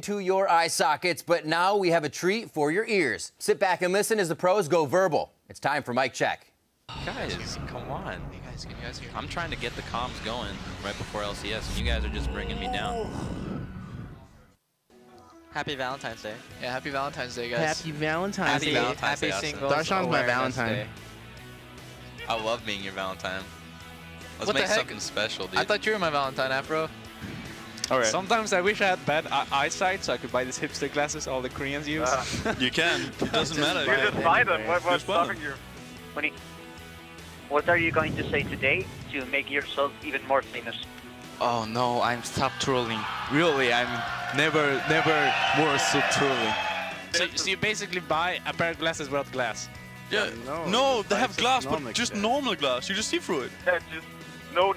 To your eye sockets, but now we have a treat for your ears. Sit back and listen as the pros go verbal. It's time for mic check. Guys, come on. Can you guys hear? I'm trying to get the comms going right before LCS, and you guys are just bringing me down. Happy Valentine's Day. Yeah, happy Valentine's Day, guys. Happy Valentine's Day. Happy Singles Darshan's my Valentine. Day. I love being your Valentine. Let's What the make heck? something special, dude. I thought you were my Valentine, Afro. Right. Sometimes I wish I had bad eyesight so I could buy these hipster glasses all the Koreans use. You can. It doesn't matter. You just buy them. What's stopping you? What are you going to say today to make yourself even more famous? Oh no, I'm stop trolling. Really, I'm never more so trolling. So you basically buy a pair of glasses without glass? Yeah. No, they have glass, but just normal glass. You just see through it. Yeah, just no,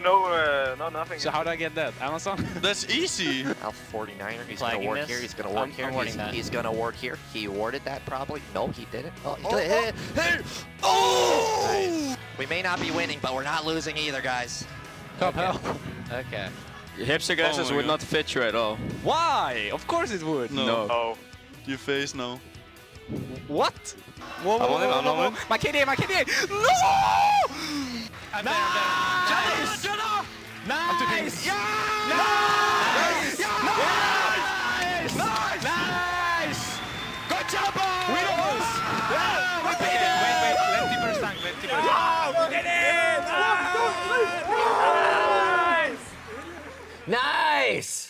nothing. So how do I get that? Amazon? That's easy. L49er, he's gonna work here, he's gonna work here, he's gonna work here. He awarded that probably. No, he didn't. Oh, he did. Nice. We may not be winning, but we're not losing either, guys. Okay. Your hipster glasses would not fit you at all. Why? Of course it would. No. Oh. Your face, no. What? Whoa, whoa. My KDA! No! I'm there. Nice! Nice! Nice! Good job, boys! We lose! Wait. Let Tipper stank. Nice!